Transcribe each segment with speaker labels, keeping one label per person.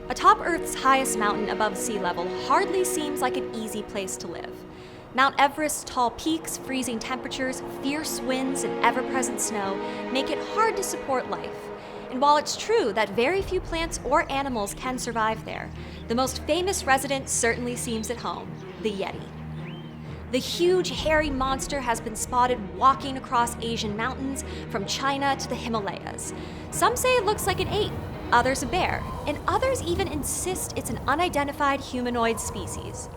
Speaker 1: Atop Earth's highest mountain above sea level hardly seems like an easy place to live. Mount Everest's tall peaks, freezing temperatures, fierce winds, and ever-present snow make it hard to support life. And while it's true that very few plants or animals can survive there, the most famous resident certainly seems at home: the Yeti. The huge, hairy monster has been spotted walking across Asian mountains from China to the Himalayas. Some say it looks like an ape, others a bear, and others even insist it's an unidentified humanoid species.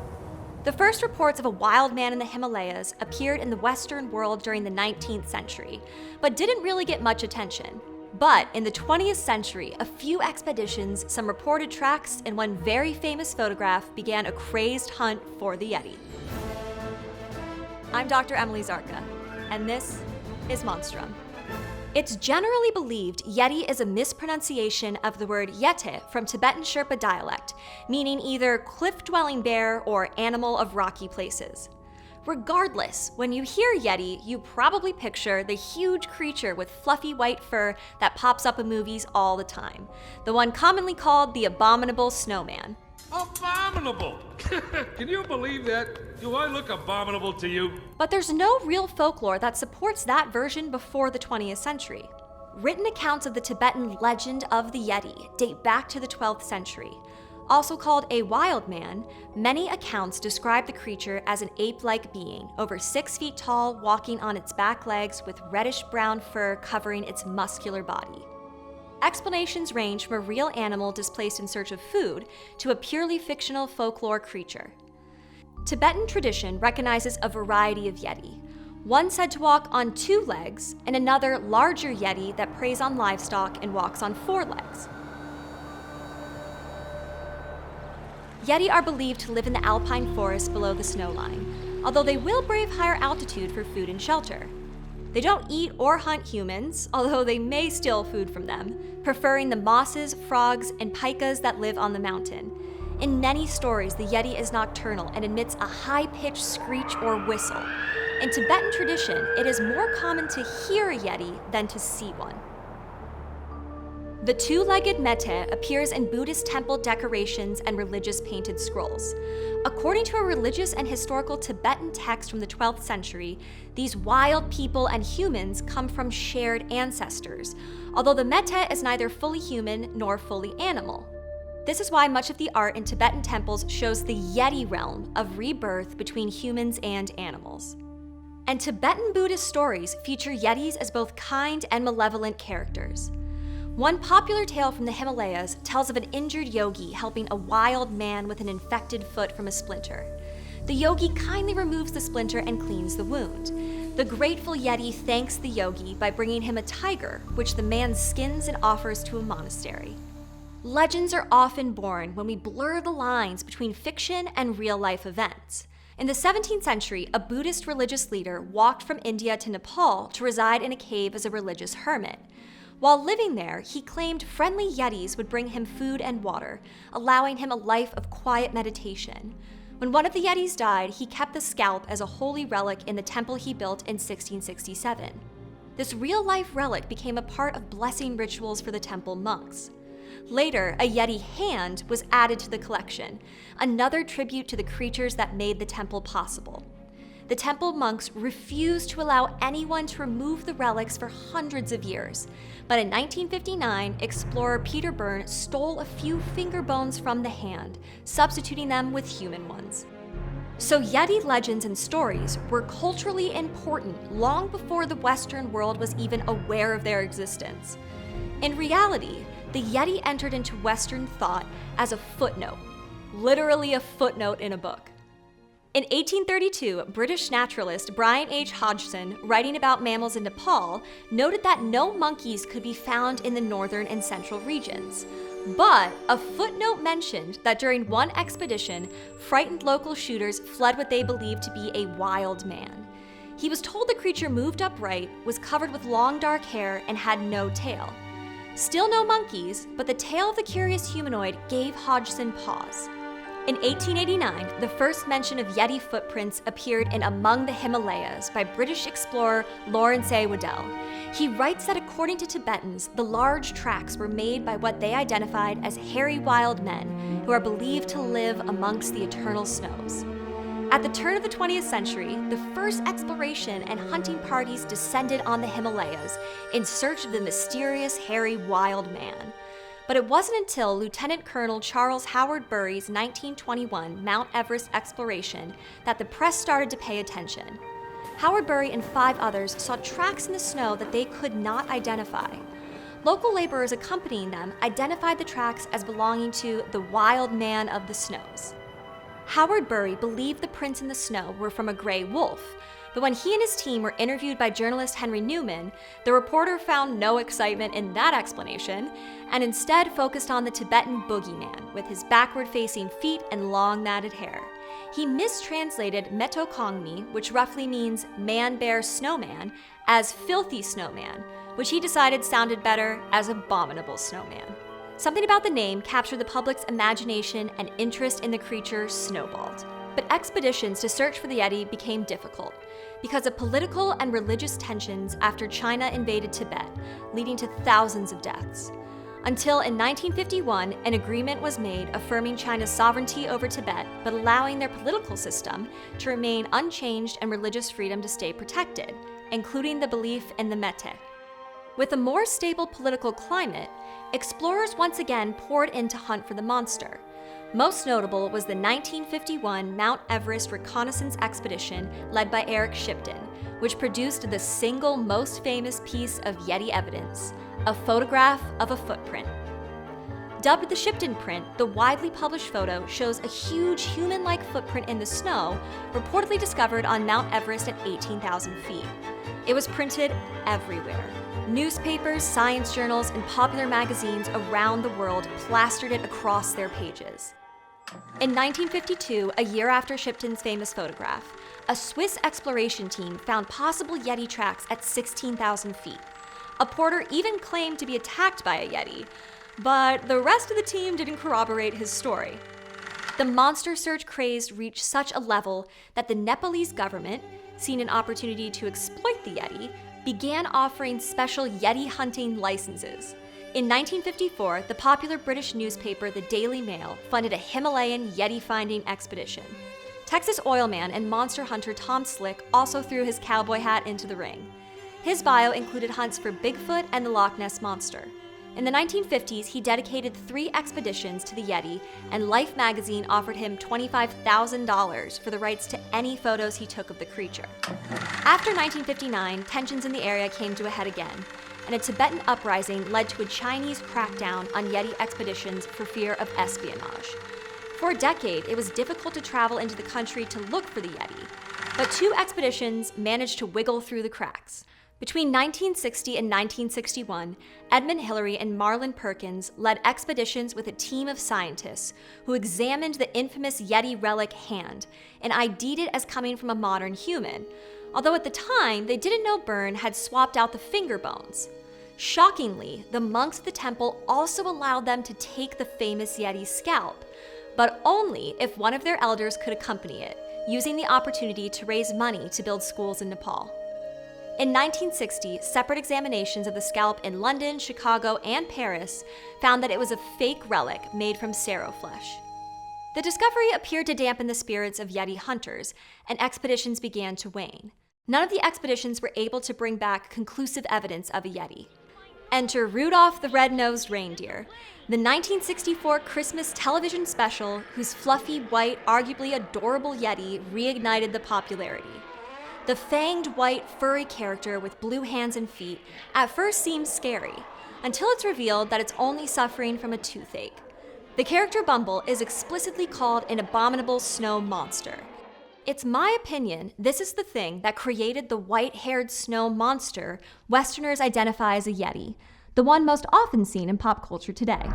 Speaker 1: The first reports of a wild man in the Himalayas appeared in the Western world during the 19th century, but didn't really get much attention. But in the 20th century, a few expeditions, some reported tracks, and one very famous photograph began a crazed hunt for the Yeti. I'm Dr. Emily Zarka, and this is Monstrum. It's generally believed Yeti is a mispronunciation of the word Yeti from Tibetan Sherpa dialect, meaning either cliff-dwelling bear or animal of rocky places. Regardless, when you hear Yeti, you probably picture the huge creature with fluffy white fur that pops up in movies all the time, the one commonly called the abominable snowman.
Speaker 2: Abominable! Can you believe that? Do I look abominable to you?
Speaker 1: But there's no real folklore that supports that version before the 20th century. Written accounts of the Tibetan legend of the Yeti date back to the 12th century. Also called a wild man, many accounts describe the creature as an ape-like being, over 6 feet tall, walking on its back legs with reddish-brown fur covering its muscular body. Explanations range from a real animal displaced in search of food to a purely fictional folklore creature. Tibetan tradition recognizes a variety of Yeti, one said to walk on 2 legs, and another larger Yeti that preys on livestock and walks on 4 legs. Yeti are believed to live in the alpine forest below the snowline, although they will brave higher altitude for food and shelter. They don't eat or hunt humans, although they may steal food from them, preferring the mosses, frogs, and pikas that live on the mountain. In many stories, the Yeti is nocturnal and emits a high-pitched screech or whistle. In Tibetan tradition, it is more common to hear a Yeti than to see one. The 2-legged mete appears in Buddhist temple decorations and religious painted scrolls. According to a religious and historical Tibetan text from the 12th century, these wild people and humans come from shared ancestors, although the mete is neither fully human nor fully animal. This is why much of the art in Tibetan temples shows the Yeti realm of rebirth between humans and animals. And Tibetan Buddhist stories feature Yetis as both kind and malevolent characters. One popular tale from the Himalayas tells of an injured yogi helping a wild man with an infected foot from a splinter. The yogi kindly removes the splinter and cleans the wound. The grateful Yeti thanks the yogi by bringing him a tiger, which the man skins and offers to a monastery. Legends are often born when we blur the lines between fiction and real-life events. In the 17th century, a Buddhist religious leader walked from India to Nepal to reside in a cave as a religious hermit. While living there, he claimed friendly Yetis would bring him food and water, allowing him a life of quiet meditation. When one of the Yetis died, he kept the scalp as a holy relic in the temple he built in 1667. This real-life relic became a part of blessing rituals for the temple monks. Later, a Yeti hand was added to the collection, another tribute to the creatures that made the temple possible. The temple monks refused to allow anyone to remove the relics for hundreds of years. But in 1959, explorer Peter Byrne stole a few finger bones from the hand, substituting them with human ones. So Yeti legends and stories were culturally important long before the Western world was even aware of their existence. In reality, the Yeti entered into Western thought as a footnote, literally a footnote in a book. In 1832, British naturalist Brian H. Hodgson, writing about mammals in Nepal, noted that no monkeys could be found in the northern and central regions. But a footnote mentioned that during one expedition, frightened local shooters fled what they believed to be a wild man. He was told the creature moved upright, was covered with long dark hair, and had no tail. Still no monkeys, but the tale of the curious humanoid gave Hodgson pause. In 1889, the first mention of Yeti footprints appeared in Among the Himalayas by British explorer Lawrence A. Waddell. He writes that according to Tibetans, the large tracks were made by what they identified as hairy wild men who are believed to live amongst the eternal snows. At the turn of the 20th century, the first exploration and hunting parties descended on the Himalayas in search of the mysterious hairy wild man. But it wasn't until Lieutenant Colonel Charles Howard Bury's 1921 Mount Everest exploration that the press started to pay attention. Howard Bury and 5 others saw tracks in the snow that they could not identify. Local laborers accompanying them identified the tracks as belonging to the wild man of the snows. Howard Bury believed the prints in the snow were from a gray wolf, but when he and his team were interviewed by journalist Henry Newman, the reporter found no excitement in that explanation and instead focused on the Tibetan boogeyman with his backward-facing feet and long matted hair. He mistranslated metokongmi, which roughly means man-bear-snowman, as filthy snowman, which he decided sounded better as abominable snowman. Something about the name captured the public's imagination and interest in the creature snowballed. But expeditions to search for the Yeti became difficult because of political and religious tensions after China invaded Tibet, leading to thousands of deaths. Until in 1951, an agreement was made affirming China's sovereignty over Tibet, but allowing their political system to remain unchanged and religious freedom to stay protected, including the belief in the Mete. With a more stable political climate, explorers once again poured in to hunt for the monster. Most notable was the 1951 Mount Everest reconnaissance expedition led by Eric Shipton, which produced the single most famous piece of Yeti evidence, a photograph of a footprint. Dubbed the Shipton print, the widely published photo shows a huge human-like footprint in the snow, reportedly discovered on Mount Everest at 18,000 feet. It was printed everywhere. Newspapers, science journals, and popular magazines around the world plastered it across their pages. In 1952, a year after Shipton's famous photograph, a Swiss exploration team found possible Yeti tracks at 16,000 feet. A porter even claimed to be attacked by a Yeti, but the rest of the team didn't corroborate his story. The monster search craze reached such a level that the Nepalese government, seeing an opportunity to exploit the Yeti, began offering special Yeti hunting licenses. In 1954, the popular British newspaper The Daily Mail funded a Himalayan Yeti finding expedition. Texas oilman and monster hunter Tom Slick also threw his cowboy hat into the ring. His bio included hunts for Bigfoot and the Loch Ness Monster. In the 1950s, he dedicated 3 expeditions to the Yeti, and Life magazine offered him $25,000 for the rights to any photos he took of the creature. After 1959, tensions in the area came to a head again, and a Tibetan uprising led to a Chinese crackdown on Yeti expeditions for fear of espionage. For a decade, it was difficult to travel into the country to look for the Yeti, but 2 expeditions managed to wiggle through the cracks. Between 1960 and 1961, Edmund Hillary and Marlin Perkins led expeditions with a team of scientists who examined the infamous Yeti relic hand and ID'd it as coming from a modern human, although at the time they didn't know Byrne had swapped out the finger bones. Shockingly, the monks of the temple also allowed them to take the famous Yeti scalp, but only if one of their elders could accompany it, using the opportunity to raise money to build schools in Nepal. In 1960, separate examinations of the scalp in London, Chicago, and Paris found that it was a fake relic made from serow flesh. The discovery appeared to dampen the spirits of Yeti hunters, and expeditions began to wane. None of the expeditions were able to bring back conclusive evidence of a Yeti. Enter Rudolph the Red-Nosed Reindeer, the 1964 Christmas television special whose fluffy, white, arguably adorable Yeti reignited the popularity. The fanged, white, furry character with blue hands and feet at first seems scary, until it's revealed that it's only suffering from a toothache. The character Bumble is explicitly called an abominable snow monster. It's my opinion this is the thing that created the white-haired snow monster Westerners identify as a Yeti, the one most often seen in pop culture today.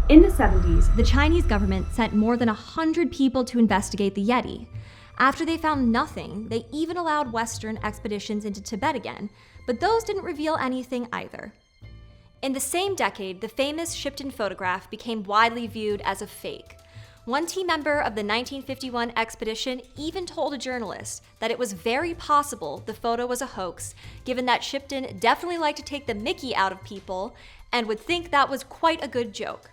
Speaker 1: In the 70s, the Chinese government sent more than 100 people to investigate the Yeti. After they found nothing, they even allowed Western expeditions into Tibet again, but those didn't reveal anything either. In the same decade, the famous Shipton photograph became widely viewed as a fake. One team member of the 1951 expedition even told a journalist that it was very possible the photo was a hoax, given that Shipton definitely liked to take the mickey out of people and would think that was quite a good joke.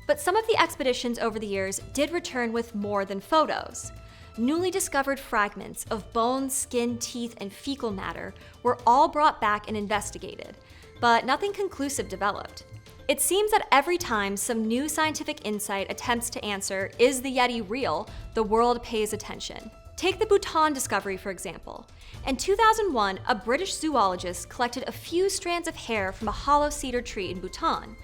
Speaker 1: But some of the expeditions over the years did return with more than photos. Newly discovered fragments of bones, skin, teeth, and fecal matter were all brought back and investigated, but nothing conclusive developed. It seems that every time some new scientific insight attempts to answer, is the Yeti real, the world pays attention. Take the Bhutan discovery, for example. In 2001, a British zoologist collected a few strands of hair from a hollow cedar tree in Bhutan.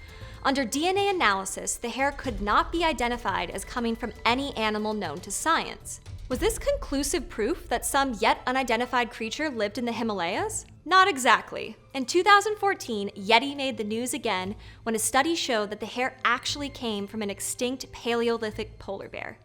Speaker 1: Under DNA analysis, the hair could not be identified as coming from any animal known to science. Was this conclusive proof that some yet unidentified creature lived in the Himalayas? Not exactly. In 2014, Yeti made the news again when a study showed that the hair actually came from an extinct Paleolithic polar bear.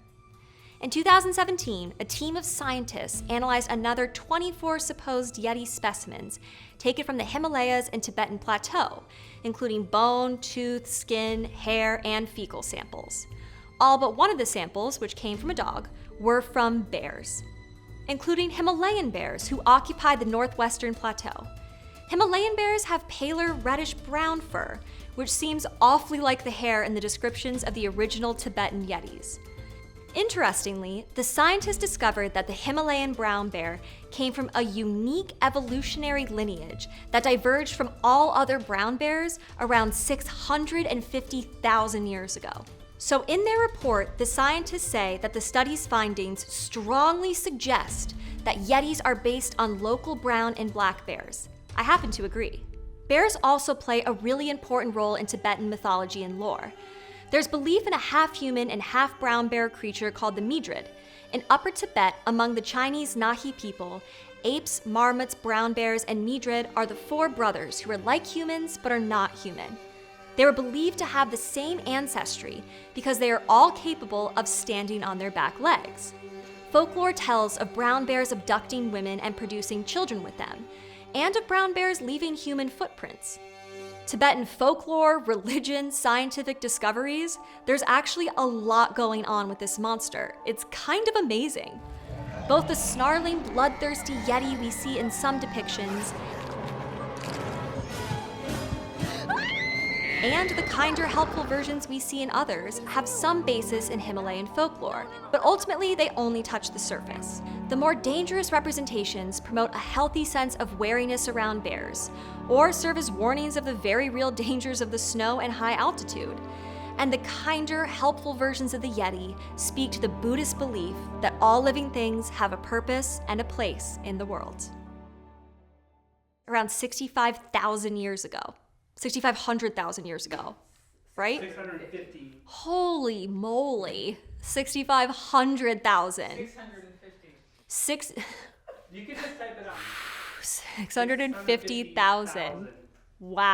Speaker 1: In 2017, a team of scientists analyzed another 24 supposed Yeti specimens taken from the Himalayas and Tibetan plateau, including bone, tooth, skin, hair, and fecal samples. All but one of the samples, which came from a dog, were from bears, including Himalayan bears who occupy the northwestern plateau. Himalayan bears have paler reddish-brown fur, which seems awfully like the hair in the descriptions of the original Tibetan Yetis. Interestingly, the scientists discovered that the Himalayan brown bear came from a unique evolutionary lineage that diverged from all other brown bears around 650,000 years ago. So in their report, the scientists say that the study's findings strongly suggest that Yetis are based on local brown and black bears. I happen to agree. Bears also play a really important role in Tibetan mythology and lore. There's belief in a half-human and half-brown bear creature called the Midrid. In Upper Tibet, among the Chinese Nahi people, apes, marmots, brown bears, and Midrid are the four brothers who are like humans but are not human. They were believed to have the same ancestry because they are all capable of standing on their back legs. Folklore tells of brown bears abducting women and producing children with them, and of brown bears leaving human footprints. Tibetan folklore, religion, scientific discoveries, there's actually a lot going on with this monster. It's kind of amazing. Both the snarling, bloodthirsty Yeti we see in some depictions and the kinder, helpful versions we see in others have some basis in Himalayan folklore, but ultimately they only touch the surface. The more dangerous representations promote a healthy sense of wariness around bears, or serve as warnings of the very real dangers of the snow and high altitude. And the kinder, helpful versions of the Yeti speak to the Buddhist belief that all living things have a purpose and a place in the world. Around 65,000 years ago. 6,500,000 years ago, right?
Speaker 3: 650.
Speaker 1: Holy moly. 6,500,000.
Speaker 3: 650. You can just type it out.
Speaker 1: 650,000. Wow.